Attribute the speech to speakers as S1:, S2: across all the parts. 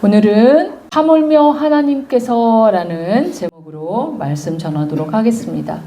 S1: 오늘은 하물며 하나님께서라는 제목으로 말씀 전하도록 하겠습니다.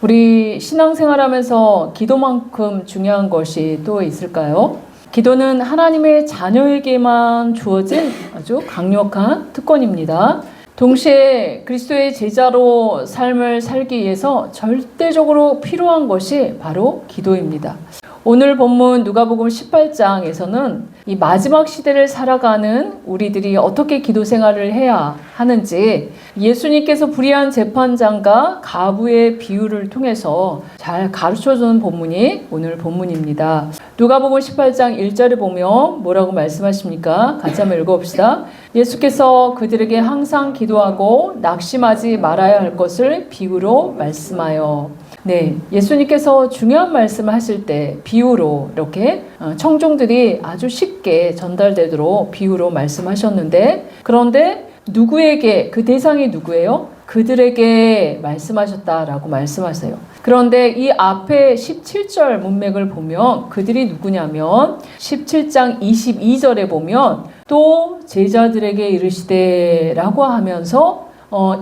S1: 우리 신앙생활하면서 기도만큼 중요한 것이 또 있을까요? 기도는 하나님의 자녀에게만 주어진 아주 강력한 특권입니다. 동시에 그리스도의 제자로 삶을 살기 위해서 절대적으로 필요한 것이 바로 기도입니다. 오늘 본문 누가복음 18장에서는 이 마지막 시대를 살아가는 우리들이 어떻게 기도 생활을 해야 하는지 예수님께서 불의한 재판장과 가부의 비유를 통해서 잘 가르쳐주는 본문이 오늘 본문입니다. 누가복음 18장 1절에 보면 뭐라고 말씀하십니까? 같이 한번 읽어봅시다. 예수께서 그들에게 항상 기도하고 낙심하지 말아야 할 것을 비유로 말씀하여. 네, 예수님께서 중요한 말씀을 하실 때 비유로 이렇게 청중들이 아주 쉽게 전달되도록 비유로 말씀하셨는데, 그런데 누구에게, 그 대상이 누구예요? 그들에게 말씀하셨다라고 말씀하세요. 그런데 이 앞에 17절 문맥을 보면 그들이 누구냐면 17장 22절에 보면 또 제자들에게 이르시되 라고 하면서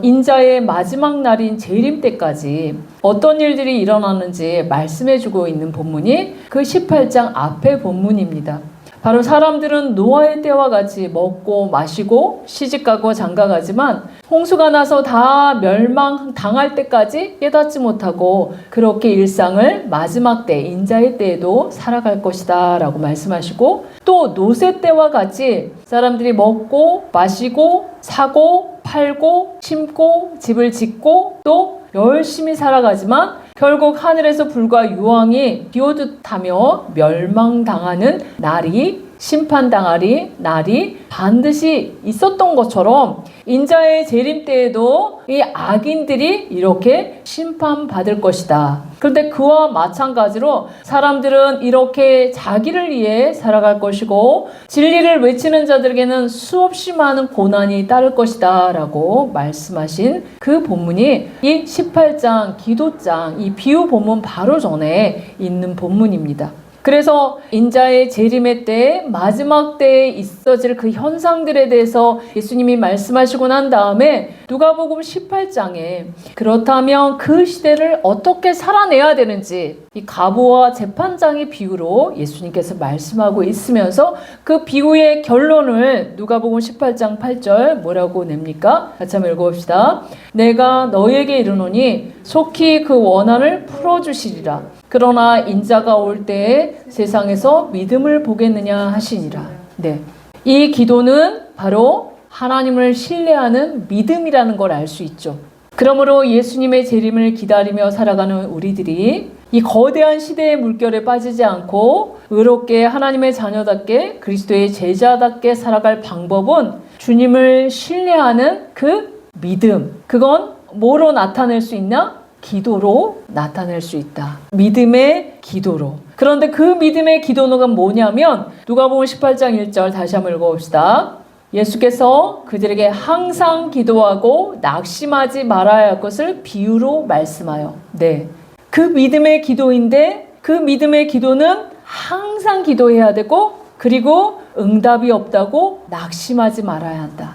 S1: 인자의 마지막 날인 재림 때까지 어떤 일들이 일어나는지 말씀해주고 있는 본문이 그 18장 앞의 본문입니다. 바로 사람들은 노아의 때와 같이 먹고 마시고 시집가고 장가가지만 홍수가 나서 다 멸망당할 때까지 깨닫지 못하고 그렇게 일상을 마지막 때 인자의 때에도 살아갈 것이다 라고 말씀하시고, 또 노세 때와 같이 사람들이 먹고 마시고 사고 팔고 심고 집을 짓고 또 열심히 살아가지만 결국 하늘에서 불과 유황이 비오듯하며 멸망당하는 날이, 심판당하리 날이 반드시 있었던 것처럼 인자의 재림 때에도 이 악인들이 이렇게 심판받을 것이다. 그런데 그와 마찬가지로 사람들은 이렇게 자기를 위해 살아갈 것이고 진리를 외치는 자들에게는 수없이 많은 고난이 따를 것이다 라고 말씀하신 그 본문이 이 18장 기도장, 이 비유 본문 바로 전에 있는 본문입니다. 그래서 인자의 재림의 때, 마지막 때에 있어질 그 현상들에 대해서 예수님이 말씀하시고 난 다음에 누가복음 18장에 그렇다면 그 시대를 어떻게 살아내야 되는지 이 가부와 재판장의 비유로 예수님께서 말씀하고 있으면서 그 비유의 결론을 누가복음 18장 8절 뭐라고 냅니까? 같이 한번 읽어봅시다. 내가 너희에게 이르노니 속히 그 원한을 풀어주시리라. 그러나 인자가 올 때에 세상에서 믿음을 보겠느냐 하시니라. 네, 이 기도는 바로 하나님을 신뢰하는 믿음이라는 걸 알 수 있죠. 그러므로 예수님의 재림을 기다리며 살아가는 우리들이 이 거대한 시대의 물결에 빠지지 않고 의롭게 하나님의 자녀답게 그리스도의 제자답게 살아갈 방법은 주님을 신뢰하는 그 믿음. 그건 뭐로 나타낼 수 있나? 기도로 나타낼 수 있다. 믿음의 기도로. 그런데 그 믿음의 기도가 뭐냐면 누가복음 18장 1절 다시 한번 읽어봅시다. 예수께서 그들에게 항상 기도하고 낙심하지 말아야 할 것을 비유로 말씀하여. 네, 그 믿음의 기도인데 그 믿음의 기도는 항상 기도해야 되고 그리고 응답이 없다고 낙심하지 말아야 한다.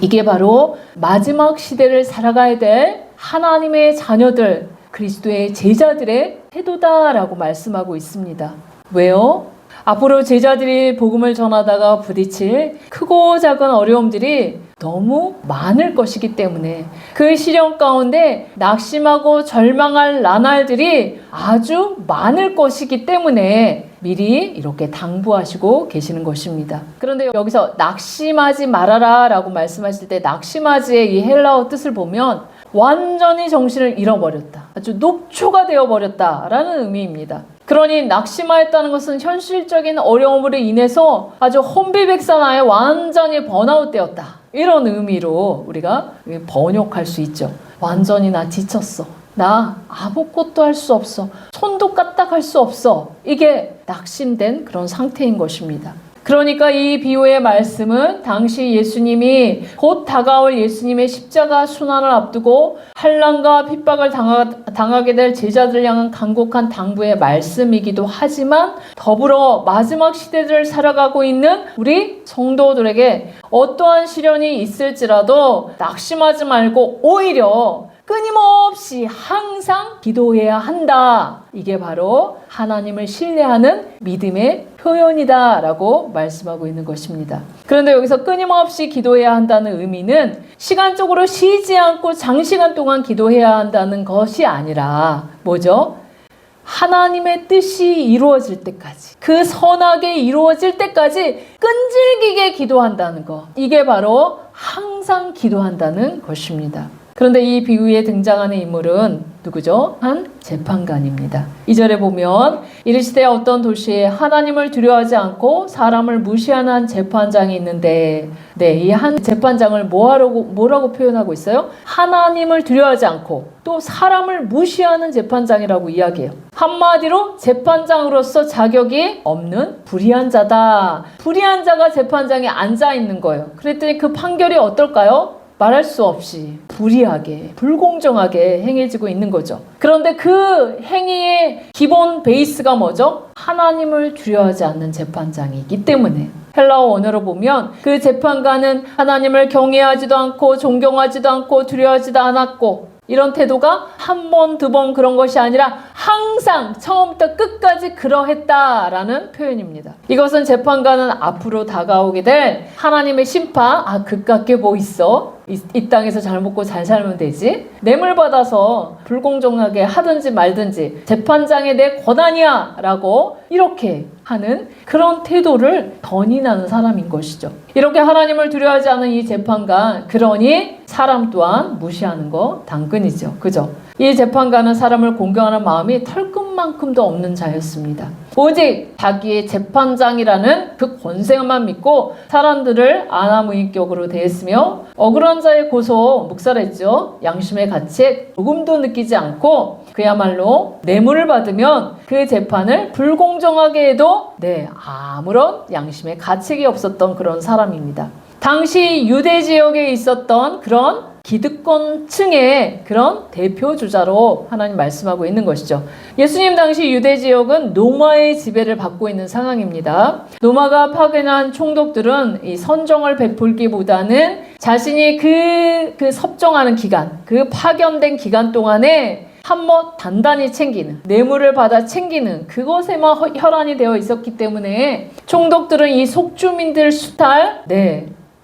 S1: 이게 바로 마지막 시대를 살아가야 될 하나님의 자녀들, 그리스도의 제자들의 태도다라고 말씀하고 있습니다. 왜요? 앞으로 제자들이 복음을 전하다가 부딪힐 크고 작은 어려움들이 너무 많을 것이기 때문에 그 시련 가운데 낙심하고 절망할 나날들이 아주 많을 것이기 때문에 미리 이렇게 당부하시고 계시는 것입니다. 그런데 여기서 낙심하지 말아라 라고 말씀하실 때 낙심하지의 이 헬라어 뜻을 보면 완전히 정신을 잃어버렸다. 아주 녹초가 되어버렸다 라는 의미입니다. 그러니 낙심하였다는 것은 현실적인 어려움으로 인해서 아주 혼비백산하여 완전히 번아웃 되었다. 이런 의미로 우리가 번역할 수 있죠. 완전히 나 지쳤어. 나 아무것도 할 수 없어. 손도 까딱할 수 없어. 이게 낙심된 그런 상태인 것입니다. 그러니까 이 비유의 말씀은 당시 예수님이 곧 다가올 예수님의 십자가 순환을 앞두고 환난과 핍박을 당하게 될 제자들 향한 간곡한 당부의 말씀이기도 하지만 더불어 마지막 시대를 살아가고 있는 우리 성도들에게 어떠한 시련이 있을지라도 낙심하지 말고 오히려 끊임없이 항상 기도해야 한다. 이게 바로 하나님을 신뢰하는 믿음의 표현이다 라고 말씀하고 있는 것입니다. 그런데 여기서 끊임없이 기도해야 한다는 의미는 시간적으로 쉬지 않고 장시간 동안 기도해야 한다는 것이 아니라 뭐죠? 하나님의 뜻이 이루어질 때까지, 그 선하게 이루어질 때까지 끈질기게 기도한다는 것. 이게 바로 항상 기도한다는 것입니다. 그런데 이 비유에 등장하는 인물은 누구죠? 한 재판관입니다. 2절에 보면 이르시되 어떤 도시에 하나님을 두려워하지 않고 사람을 무시하는 한 재판장이 있는데, 이 한 재판장을 뭐라고 표현하고 있어요? 하나님을 두려워하지 않고 또 사람을 무시하는 재판장이라고 이야기해요. 한마디로 재판장으로서 자격이 없는 불의한 자다. 불의한 자가 재판장에 앉아 있는 거예요. 그랬더니 그 판결이 어떨까요? 말할 수 없이 불의하게, 불공정하게 행해지고 있는 거죠. 그런데 그 행위의 기본 베이스가 뭐죠? 하나님을 두려워하지 않는 재판장이기 때문에. 헬라어 원어로 보면 그 재판관은 하나님을 경외하지도 않고 존경하지도 않고 두려워하지도 않았고, 이런 태도가 한 번, 두 번 그런 것이 아니라 항상 처음부터 끝까지 그러했다라는 표현입니다. 이것은 재판관은 앞으로 다가오게 될 하나님의 심판, 그깟게 뭐 있어? 이 땅에서 잘 먹고 잘 살면 되지? 뇌물 받아서 불공정하게 하든지 말든지 재판장의 내 권한이야 라고 이렇게 하는 그런 태도를 던인하는 사람인 것이죠. 이렇게 하나님을 두려워하지 않은 이 재판관, 그러니 사람 또한 무시하는 거 당근이죠. 그죠? 이 재판관은 사람을 공경하는 마음이 털끝만큼도 없는 자였습니다. 오직 자기의 재판장이라는 그 권세만 믿고 사람들을 안하무인격으로 대했으며 억울한 자의 고소 묵살했죠. 양심의 가치에 조금도 느끼지 않고 그야말로 뇌물을 받으면 그 재판을 불공정하게 해도 아무런 양심의 가책이 없었던 그런 사람입니다. 당시 유대 지역에 있었던 그런 기득권층의 그런 대표주자로 하나님 말씀하고 있는 것이죠. 예수님 당시 유대 지역은 로마의 지배를 받고 있는 상황입니다. 로마가 파견한 총독들은 이 선정을 베풀기보다는 자신이 그 섭정하는 기간, 그 파견된 기간 동안에 한번 단단히 챙기는, 뇌물을 받아 챙기는 그것에만 혈안이 되어 있었기 때문에 총독들은 이 속주민들 수탈,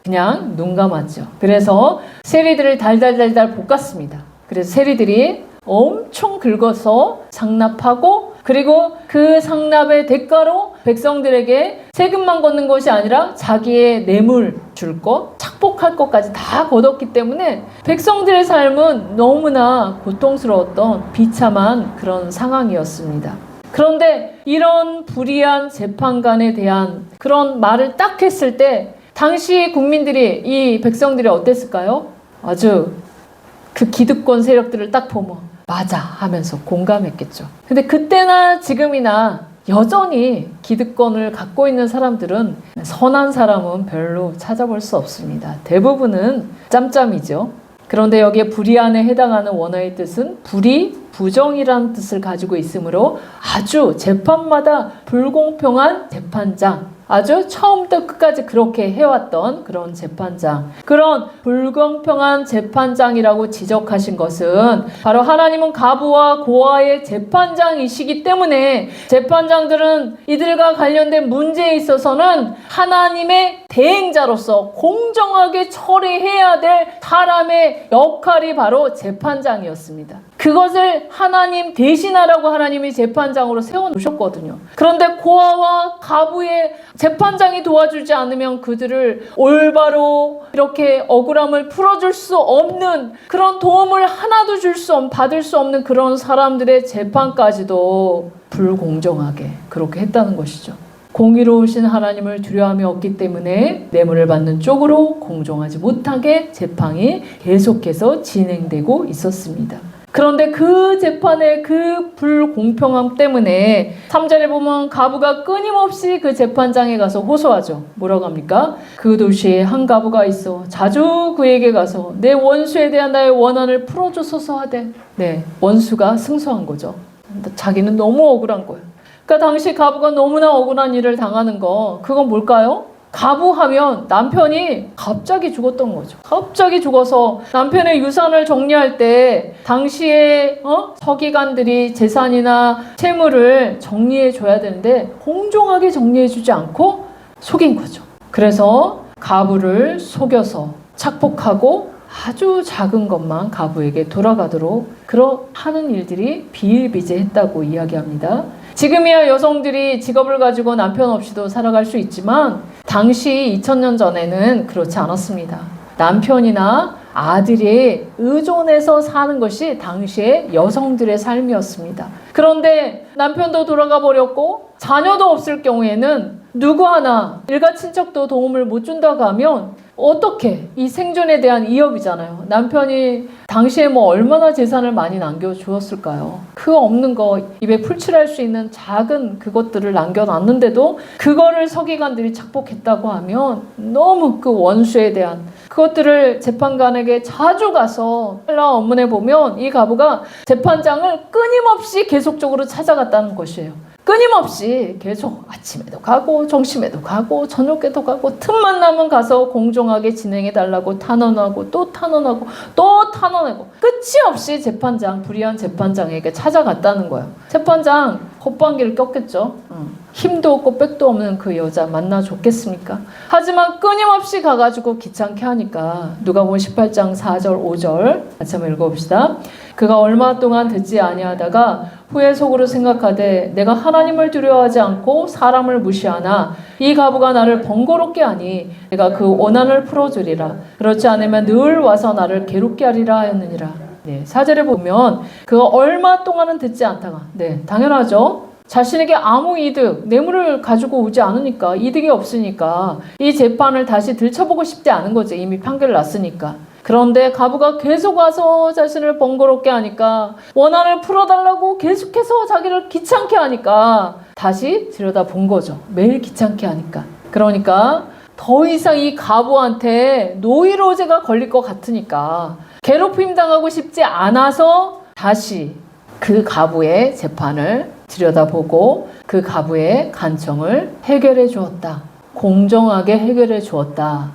S1: 그냥 눈 감았죠. 그래서 세리들을 달달달달 볶았습니다. 그래서 세리들이 엄청 긁어서 상납하고, 그리고 그 상납의 대가로 백성들에게 세금만 걷는 것이 아니라 자기의 뇌물 줄 것, 착복할 것까지 다 걷었기 때문에 백성들의 삶은 너무나 고통스러웠던 비참한 그런 상황이었습니다. 그런데 이런 불의한 재판관에 대한 그런 말을 딱 했을 때 당시 국민들이, 이 백성들이 어땠을까요? 아주 그 기득권 세력들을 딱 보면 맞아 하면서 공감했겠죠. 근데 그때나 지금이나 여전히 기득권을 갖고 있는 사람들은 선한 사람은 별로 찾아볼 수 없습니다. 대부분은 짬짬이죠. 그런데 여기에 불의안에 해당하는 원어의 뜻은 불의, 부정이라는 뜻을 가지고 있으므로 아주 재판마다 불공평한 재판장, 아주 처음부터 끝까지 그렇게 해왔던 그런 재판장, 그런 불공평한 재판장이라고 지적하신 것은 바로 하나님은 가부와 고아의 재판장이시기 때문에 재판장들은 이들과 관련된 문제에 있어서는 하나님의 대행자로서 공정하게 처리해야 될 사람의 역할이 바로 재판장이었습니다. 그것을 하나님 대신하라고 하나님이 재판장으로 세워놓으셨거든요. 그런데 고아와 가부의 재판장이 도와주지 않으면 그들을 올바로 이렇게 억울함을 풀어줄 수 없는, 그런 도움을 하나도 받을 수 없는 그런 사람들의 재판까지도 불공정하게 그렇게 했다는 것이죠. 공의로우신 하나님을 두려움이 없기 때문에 뇌물을 받는 쪽으로 공정하지 못하게 재판이 계속해서 진행되고 있었습니다. 그런데 그 재판의 그 불공평함 때문에 3절에 보면 가부가 끊임없이 그 재판장에 가서 호소하죠. 뭐라고 합니까? 그 도시에 한 가부가 있어 자주 그에게 가서 내 원수에 대한 나의 원한을 풀어주소서 하되, 네, 원수가 승소한 거죠. 자기는 너무 억울한 거예요. 그러니까 당시 가부가 너무나 억울한 일을 당하는 거, 그건 뭘까요? 가부하면 남편이 갑자기 죽었던 거죠. 갑자기 죽어서 남편의 유산을 정리할 때 당시에 서기관들이 재산이나 채무를 정리해 줘야 되는데 공정하게 정리해 주지 않고 속인 거죠. 그래서 가부를 속여서 착복하고 아주 작은 것만 가부에게 돌아가도록 하는 일들이 비일비재했다고 이야기합니다. 지금이야 여성들이 직업을 가지고 남편 없이도 살아갈 수 있지만 당시 2000년 전에는 그렇지 않았습니다. 남편이나 아들이 의존해서 사는 것이 당시의 여성들의 삶이었습니다. 그런데 남편도 돌아가 버렸고 자녀도 없을 경우에는 누구 하나 일가 친척도 도움을 못 준다고 하면 어떻게, 이 생존에 대한 위협이잖아요. 남편이 당시에 얼마나 재산을 많이 남겨주었을까요? 그 없는 거, 입에 풀칠할 수 있는 작은 그것들을 남겨놨는데도 그거를 서기관들이 착복했다고 하면 너무 그 원수에 대한 그것들을 재판관에게 자주 가서 헬라 원문에 보면 이 가부가 재판장을 끊임없이 계속적으로 찾아갔다는 것이에요. 끊임없이 계속 아침에도 가고 점심에도 가고 저녁에도 가고 틈만 나면 가서 공정하게 진행해달라고 탄원하고 또 탄원하고 또 탄원하고 끝이 없이 재판장, 불의한 재판장에게 찾아갔다는 거예요. 재판장 헛방귀를 꼈겠죠. 힘도 없고 빽도 없는 그 여자 만나 줬겠습니까? 하지만 끊임없이 가가지고 귀찮게 하니까 누가복음 18장 4절 5절 같이 한번 읽어봅시다. 그가 얼마 동안 듣지 아니하다가 후에 속으로 생각하되 내가 하나님을 두려워하지 않고 사람을 무시하나 이 가부가 나를 번거롭게 하니 내가 그 원한을 풀어주리라. 그렇지 않으면 늘 와서 나를 괴롭게 하리라 하였느니라. 네, 4절에 보면 그가 얼마 동안은 듣지 않다가, 네, 당연하죠. 자신에게 아무 이득, 뇌물을 가지고 오지 않으니까, 이득이 없으니까 이 재판을 다시 들춰보고 싶지 않은 거죠. 이미 판결을 났으니까. 그런데 가부가 계속 와서 자신을 번거롭게 하니까, 원한을 풀어달라고 계속해서 자기를 귀찮게 하니까 다시 들여다본 거죠. 매일 귀찮게 하니까. 그러니까 더 이상 이 가부한테 노이로제가 걸릴 것 같으니까 괴롭힘 당하고 싶지 않아서 다시 그 가부의 재판을 들여다보고 그 가부의 간청을 해결해 주었다. 공정하게 해결해 주었다.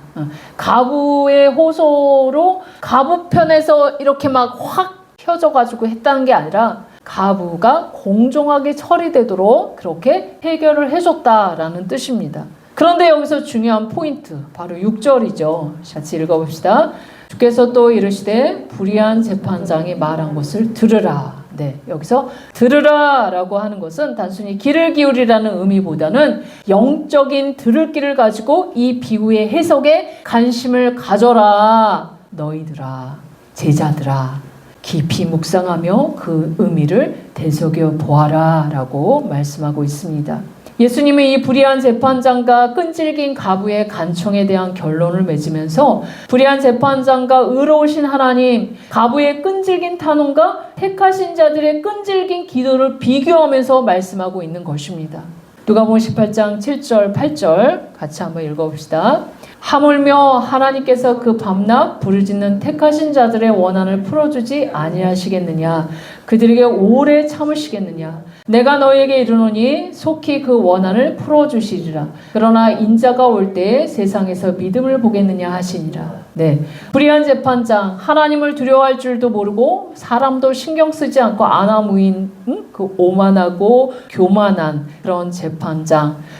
S1: 가부의 호소로 가부 편에서 이렇게 막 확 펴져가지고 했다는 게 아니라 가부가 공정하게 처리되도록 그렇게 해결을 해줬다라는 뜻입니다. 그런데 여기서 중요한 포인트, 바로 6절이죠. 같이 읽어봅시다. 주께서 또 이르시되 불의한 재판장이 말한 것을 들으라. 네, 여기서 들으라 라고 하는 것은 단순히 귀를 기울이라는 의미보다는 영적인 들을 귀를 가지고 이 비유의 해석에 관심을 가져라. 너희들아, 제자들아, 깊이 묵상하며 그 의미를 되새겨 보아라 라고 말씀하고 있습니다. 예수님은 이 불의한 재판장과 끈질긴 가부의 간청에 대한 결론을 맺으면서 불의한 재판장과 의로우신 하나님, 가부의 끈질긴 탄원과 택하신 자들의 끈질긴 기도를 비교하면서 말씀하고 있는 것입니다. 누가복음 18장 7절 8절 같이 한번 읽어봅시다. 하물며 하나님께서 그 밤낮 부르짖는 택하신 자들의 원한을 풀어주지 아니하시겠느냐? 그들에게 오래 참으시겠느냐? 내가 너희에게 이르노니 속히 그 원한을 풀어주시리라. 그러나 인자가 올 때에 세상에서 믿음을 보겠느냐 하시니라. 네, 불의한 재판장, 하나님을 두려워할 줄도 모르고 사람도 신경 쓰지 않고 아나무인 그 오만하고 교만한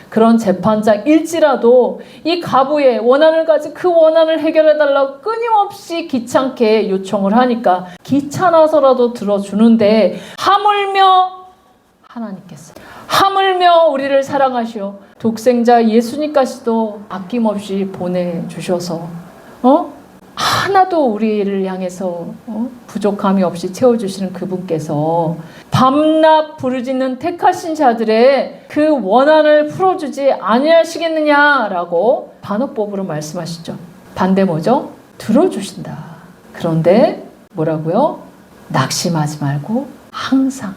S1: 그런 재판장일지라도 이 가부의 원한을 가지고 그 원한을 해결해달라고 끊임없이 귀찮게 요청을 하니까 귀찮아서라도 들어주는데 하물며 우리를 사랑하시오 독생자 예수님까지도 아낌없이 보내주셔서 하나도 우리를 향해서 부족함이 없이 채워주시는 그분께서 밤낮 부르짖는 택하신 자들의 그 원한을 풀어주지 아니하시겠느냐라고 반어법으로 말씀하시죠. 반대 뭐죠? 들어주신다. 그런데 뭐라고요? 낙심하지 말고 항상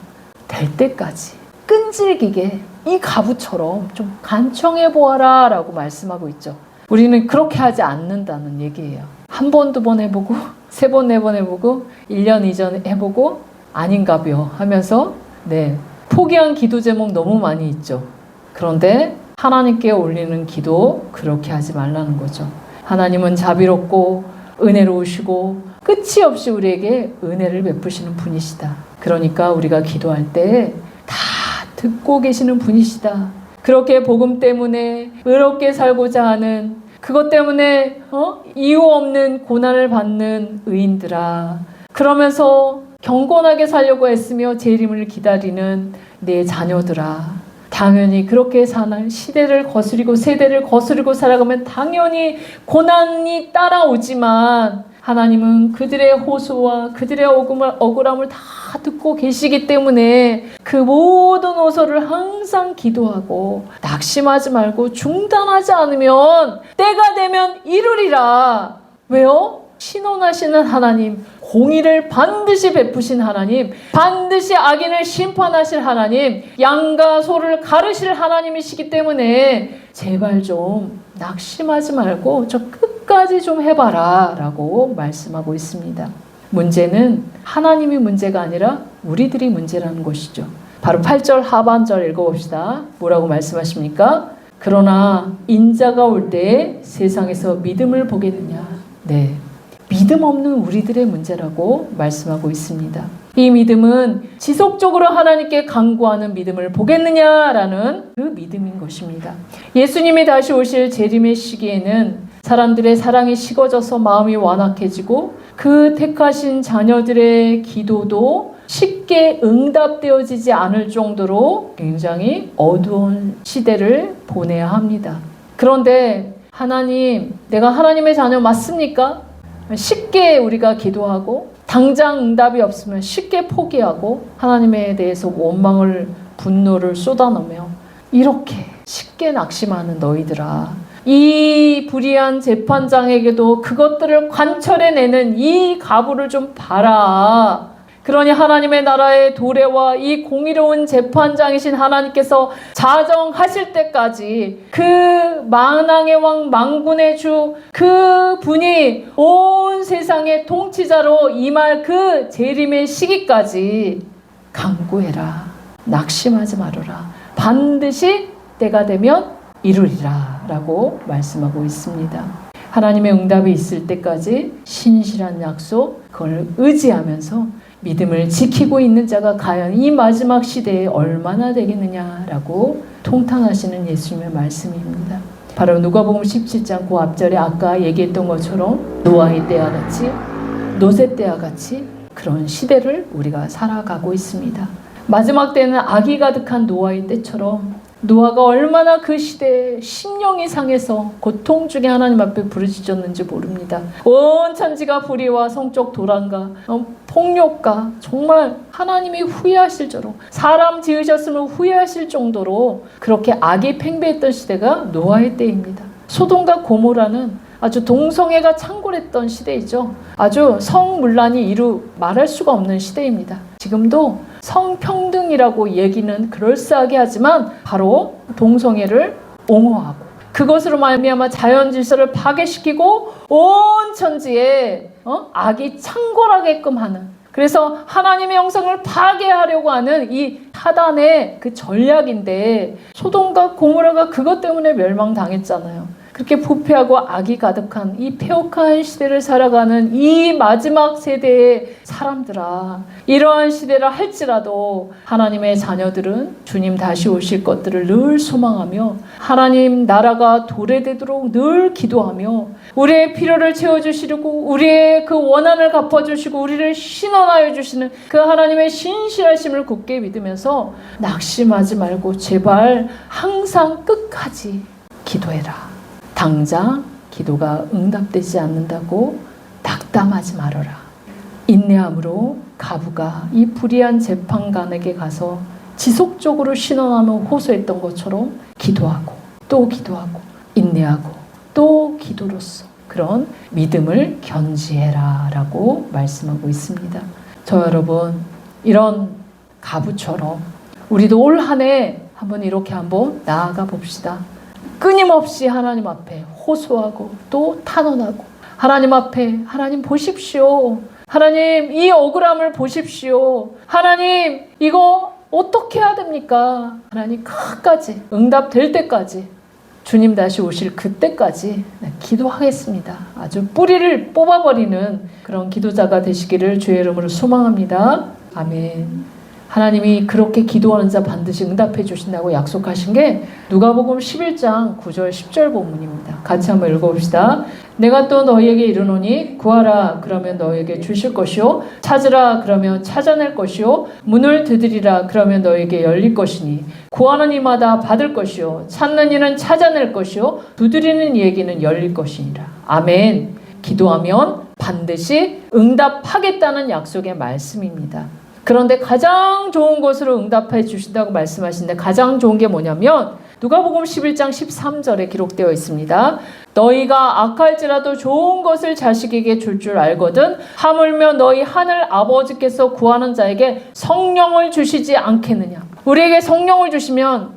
S1: 될 때까지 끈질기게 이 가부처럼 좀 간청해 보아라 라고 말씀하고 있죠. 우리는 그렇게 하지 않는다는 얘기예요. 한 번, 두 번 해보고 3번, 4번 해보고 1년, 2년 해보고 아닌가벼 하면서 포기한 기도 제목 너무 많이 있죠. 그런데 하나님께 올리는 기도 그렇게 하지 말라는 거죠. 하나님은 자비롭고 은혜로우시고 끝이 없이 우리에게 은혜를 베푸시는 분이시다. 그러니까 우리가 기도할 때 다 듣고 계시는 분이시다. 그렇게 복음 때문에 의롭게 살고자 하는, 그것 때문에 이유 없는 고난을 받는 의인들아, 그러면서 경건하게 살려고 애쓰며 재림을 기다리는 내 자녀들아, 당연히 그렇게 사는 시대를 거스리고 세대를 거스리고 살아가면 당연히 고난이 따라오지만 하나님은 그들의 호소와 그들의 억울함을 다 듣고 계시기 때문에 그 모든 호소를 항상 기도하고 낙심하지 말고 중단하지 않으면 때가 되면 이루리라. 왜요? 신원하시는 하나님, 공의를 반드시 베푸신 하나님, 반드시 악인을 심판하실 하나님, 양과 소를 가르실 하나님이시기 때문에 제발 좀 낙심하지 말고 저 끝까지 좀 해봐라 라고 말씀하고 있습니다. 문제는 하나님이 문제가 아니라 우리들이 문제라는 것이죠. 바로 8절 하반절 읽어봅시다. 뭐라고 말씀하십니까? 그러나 인자가 올 때 세상에서 믿음을 보겠느냐. 믿음 없는 우리들의 문제라고 말씀하고 있습니다. 이 믿음은 지속적으로 하나님께 간구하는 믿음을 보겠느냐라는 그 믿음인 것입니다. 예수님이 다시 오실 재림의 시기에는 사람들의 사랑이 식어져서 마음이 완악해지고 그 택하신 자녀들의 기도도 쉽게 응답되어지지 않을 정도로 굉장히 어두운 시대를 보내야 합니다. 그런데 하나님, 내가 하나님의 자녀 맞습니까? 쉽게 우리가 기도하고 당장 응답이 없으면 쉽게 포기하고 하나님에 대해서 원망을, 분노를 쏟아넣으며 이렇게 쉽게 낙심하는 너희들아, 이 불의한 재판장에게도 그것들을 관철해내는 이 가부를 좀 봐라. 그러니 하나님의 나라의 도래와 이 공의로운 재판장이신 하나님께서 자정하실 때까지 그 만왕의 왕 만군의 주 그 분이 온 세상의 통치자로 임할 그 재림의 시기까지 간구해라. 낙심하지 말아라. 반드시 때가 되면 이루리라 라고 말씀하고 있습니다. 하나님의 응답이 있을 때까지 신실한 약속, 그걸 의지하면서 믿음을 지키고 있는 자가 과연 이 마지막 시대에 얼마나 되겠느냐라고 통탄하시는 예수님의 말씀입니다. 바로 누가복음 17장 그 앞절에 아까 얘기했던 것처럼 노아의 때와 같이, 노새 때와 같이 그런 시대를 우리가 살아가고 있습니다. 마지막 때는 악이 가득한 노아의 때처럼 노아가 얼마나 그 시대에 심령이 상해서 고통 중에 하나님 앞에 부르짖었는지 모릅니다. 온 천지가 불의와 성적 도란과 폭력과 정말 하나님이 후회하실 정도로, 사람 지으셨으면 후회하실 정도로 그렇게 악이 팽배했던 시대가 노아의 때입니다. 소돔과 고모라는 아주 동성애가 창궐했던 시대이죠. 아주 성문란이 말할 수가 없는 시대입니다. 지금도 성평등이라고 얘기는 그럴싸하게 하지만 바로 동성애를 옹호하고 그것으로 말미암아 자연 질서를 파괴시키고 온 천지에 악이 창궐하게끔 하는, 그래서 하나님의 형상을 파괴하려고 하는 이 사단의 그 전략인데 소돔과 고모라가 그것 때문에 멸망당했잖아요. 그렇게 부패하고 악이 가득한 이 폐역한 시대를 살아가는 이 마지막 세대의 사람들아, 이러한 시대라 할지라도 하나님의 자녀들은 주님 다시 오실 것들을 늘 소망하며 하나님 나라가 도래되도록 늘 기도하며 우리의 필요를 채워주시고 우리의 그 원한을 갚아주시고 우리를 신원하여 주시는 그 하나님의 신실하심을 굳게 믿으면서 낙심하지 말고 제발 항상 끝까지 기도해라. 당장 기도가 응답되지 않는다고 낙담하지 말아라. 인내함으로 가부가 이 불의한 재판관에게 가서 지속적으로 신원하며 호소했던 것처럼 기도하고 또 기도하고 인내하고 또 기도로서 그런 믿음을 견지해라 라고 말씀하고 있습니다. 저 여러분, 이런 가부처럼 우리도 올 한 해 한번 이렇게 한번 나아가 봅시다. 끊임없이 하나님 앞에 호소하고 또 탄원하고, 하나님 앞에 하나님 보십시오. 하나님 이 억울함을 보십시오. 하나님 이거 어떻게 해야 됩니까? 하나님 끝까지 응답될 때까지, 주님 다시 오실 그때까지 기도하겠습니다. 아주 뿌리를 뽑아버리는 그런 기도자가 되시기를 주의 이름으로 소망합니다. 아멘. 하나님이 그렇게 기도하는 자 반드시 응답해 주신다고 약속하신 게 누가복음 11장 9절 10절 본문입니다. 같이 한번 읽어봅시다. 내가 또 너희에게 이르노니 구하라 그러면 너희에게 주실 것이요, 찾으라 그러면 찾아낼 것이요, 문을 두드리라 그러면 너희에게 열릴 것이니 구하는 이마다 받을 것이요, 찾는 이는 찾아낼 것이요, 두드리는 이에게는 열릴 것이니라. 아멘. 기도하면 반드시 응답하겠다는 약속의 말씀입니다. 그런데 가장 좋은 것으로 응답해 주신다고 말씀하시는데, 가장 좋은 게 뭐냐면 누가복음 11장 13절에 기록되어 있습니다. 너희가 악할지라도 좋은 것을 자식에게 줄 줄 알거든 하물며 너희 하늘 아버지께서 구하는 자에게 성령을 주시지 않겠느냐. 우리에게 성령을 주시면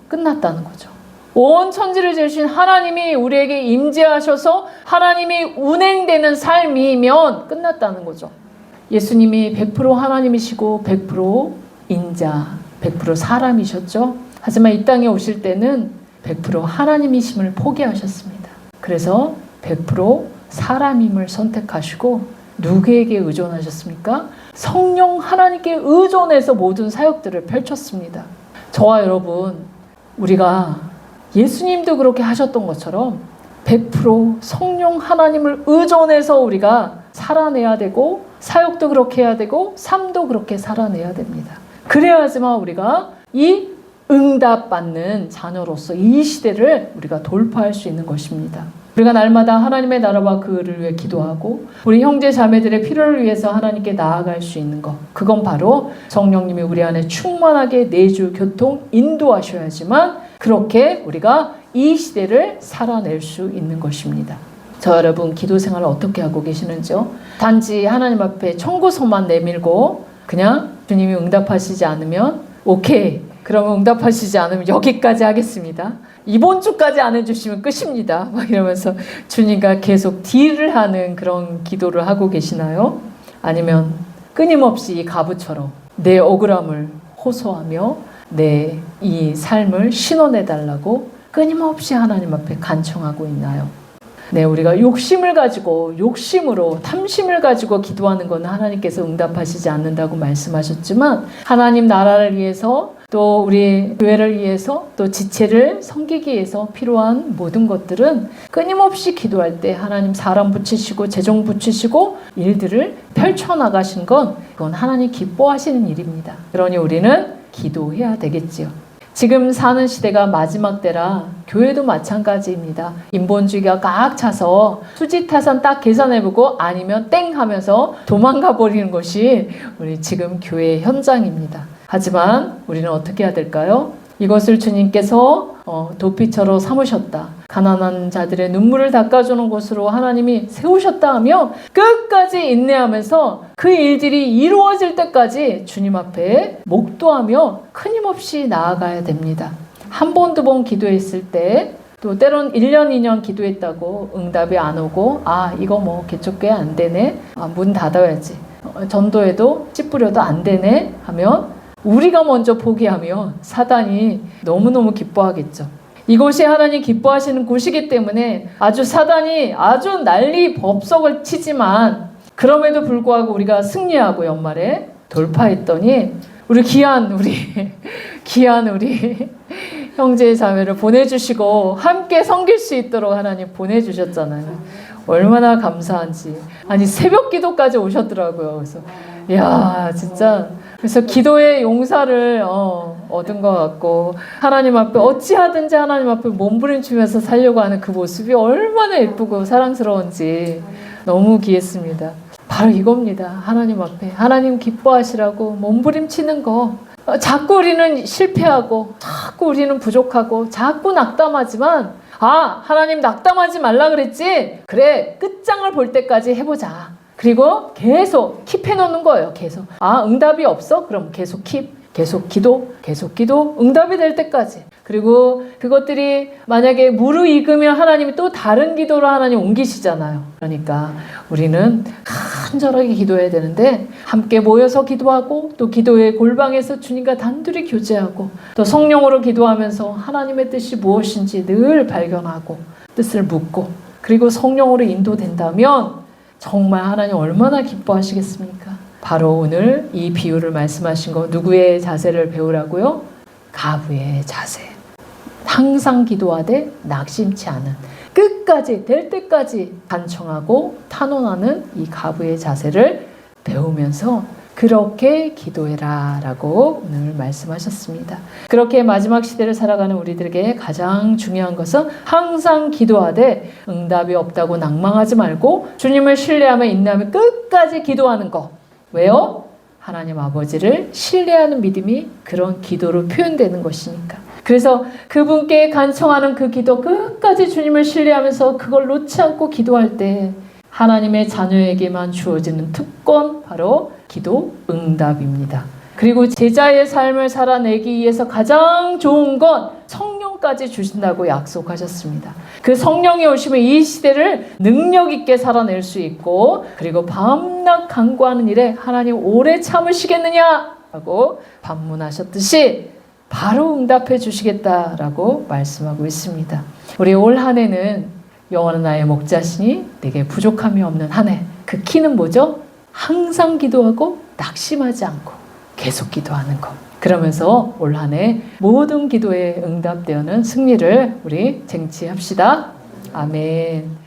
S1: 끝났다는 거죠. 온 천지를 지으신 하나님이 우리에게 임재하셔서 하나님이 운행되는 삶이면 끝났다는 거죠. 예수님이 100% 하나님이시고 100% 인자, 100% 사람이셨죠. 하지만 이 땅에 오실 때는 100% 하나님이심을 포기하셨습니다. 그래서 100% 사람임을 선택하시고 누구에게 의존하셨습니까? 성령 하나님께 의존해서 모든 사역들을 펼쳤습니다. 저와 여러분, 우리가 예수님도 그렇게 하셨던 것처럼 100% 성령 하나님을 의존해서 우리가 살아내야 되고, 사역도 그렇게 해야 되고, 삶도 그렇게 살아내야 됩니다. 그래야지만 우리가 이 응답받는 자녀로서 이 시대를 우리가 돌파할 수 있는 것입니다. 우리가 날마다 하나님의 나라와 그 의를 위해 기도하고 우리 형제 자매들의 필요를 위해서 하나님께 나아갈 수 있는 것, 그건 바로 성령님이 우리 안에 충만하게 내주 교통 인도하셔야지만 그렇게 우리가 이 시대를 살아낼 수 있는 것입니다. 저 여러분, 기도 생활을 어떻게 하고 계시는지요? 단지 하나님 앞에 청구서만 내밀고 그냥 주님이 응답하시지 않으면 오케이, 그러면 응답하시지 않으면 여기까지 하겠습니다, 이번 주까지 안 해주시면 끝입니다, 막 이러면서 주님과 계속 딜을 하는 그런 기도를 하고 계시나요? 아니면 끊임없이 이 가부처럼 내 억울함을 호소하며 내 이 삶을 신원해달라고 끊임없이 하나님 앞에 간청하고 있나요? 네, 우리가 욕심을 가지고, 욕심으로, 탐심을 가지고 기도하는 건 하나님께서 응답하시지 않는다고 말씀하셨지만, 하나님 나라를 위해서, 또 우리 교회를 위해서, 또 지체를 섬기기 위해서 필요한 모든 것들은 끊임없이 기도할 때 하나님 사람 붙이시고 재정 붙이시고 일들을 펼쳐나가신 건, 그건 하나님 기뻐하시는 일입니다. 그러니 우리는 기도해야 되겠지요. 지금 사는 시대가 마지막 때라 교회도 마찬가지입니다. 인본주의가 꽉 차서 수지타산 딱 계산해보고 아니면 땡 하면서 도망가 버리는 것이 우리 지금 교회의 현장입니다. 하지만 우리는 어떻게 해야 될까요? 이것을 주님께서 도피처로 삼으셨다, 가난한 자들의 눈물을 닦아주는 곳으로 하나님이 세우셨다 하며 끝까지 인내하면서 그 일들이 이루어질 때까지 주님 앞에 목도하며 끊임없이 나아가야 됩니다. 한 번, 두 번 기도했을 때, 또 때론 1년, 2년 기도했다고 응답이 안 오고, 이거 뭐 개척교회 안 되네, 문 닫아야지, 전도해도 씨 뿌려도 안 되네 하면 우리가 먼저 포기하면 사단이 너무너무 기뻐하겠죠. 이곳이 하나님 기뻐하시는 곳이기 때문에 아주 사단이 아주 난리 법석을 치지만, 그럼에도 불구하고 우리가 승리하고 연말에 돌파했더니 우리 귀한 우리 형제 자매를 보내주시고 함께 섬길 수 있도록 하나님 보내주셨잖아요. 얼마나 감사한지. 아니, 새벽 기도까지 오셨더라고요. 그래서 이야, 진짜, 그래서 기도의 용사를 얻은 것 같고, 하나님 앞에 어찌하든지 하나님 앞에 몸부림치면서 살려고 하는 그 모습이 얼마나 예쁘고 사랑스러운지 너무 귀했습니다. 바로 이겁니다. 하나님 앞에 하나님 기뻐하시라고 몸부림치는 거. 자꾸 우리는 실패하고, 자꾸 우리는 부족하고, 자꾸 낙담하지만, 하나님 낙담하지 말라 그랬지? 그래, 끝장을 볼 때까지 해보자. 그리고 계속 킵해 놓는 거예요. 계속. 아, 응답이 없어? 그럼 계속 킵. 계속 기도, 계속 기도, 응답이 될 때까지. 그리고 그것들이 만약에 무르익으면 하나님이 또 다른 기도로 하나님 옮기시잖아요. 그러니까 우리는 간절하게 기도해야 되는데 함께 모여서 기도하고 또 기도의 골방에서 주님과 단둘이 교제하고 또 성령으로 기도하면서 하나님의 뜻이 무엇인지 늘 발견하고 뜻을 묻고 그리고 성령으로 인도된다면 정말 하나님 얼마나 기뻐하시겠습니까? 바로 오늘 이 비유를 말씀하신 거 누구의 자세를 배우라고요? 가부의 자세. 항상 기도하되 낙심치 않은 끝까지 될 때까지 간청하고 탄원하는 이 가부의 자세를 배우면서 그렇게 기도해라 라고 오늘 말씀하셨습니다. 그렇게 마지막 시대를 살아가는 우리들에게 가장 중요한 것은 항상 기도하되 응답이 없다고 낭망하지 말고 주님을 신뢰하며 인내하며 끝까지 기도하는 것. 왜요? 하나님 아버지를 신뢰하는 믿음이 그런 기도로 표현되는 것이니까. 그래서 그분께 간청하는 그 기도 끝까지 주님을 신뢰하면서 그걸 놓지 않고 기도할 때 하나님의 자녀에게만 주어지는 특권 바로 기도 응답입니다. 그리고 제자의 삶을 살아내기 위해서 가장 좋은 건 성령까지 주신다고 약속하셨습니다. 그 성령이 오시면 이 시대를 능력 있게 살아낼 수 있고 그리고 밤낮 간구하는 일에 하나님 오래 참으시겠느냐라고 반문하셨듯이 바로 응답해 주시겠다라고 말씀하고 있습니다. 우리 올 한 해는 영원한 나의 목자시니 내게 부족함이 없는 한 해. 그 키는 뭐죠? 항상 기도하고 낙심하지 않고 계속 기도하는 것. 그러면서 올 한 해 모든 기도에 응답되는 승리를 우리 쟁취합시다. 아멘.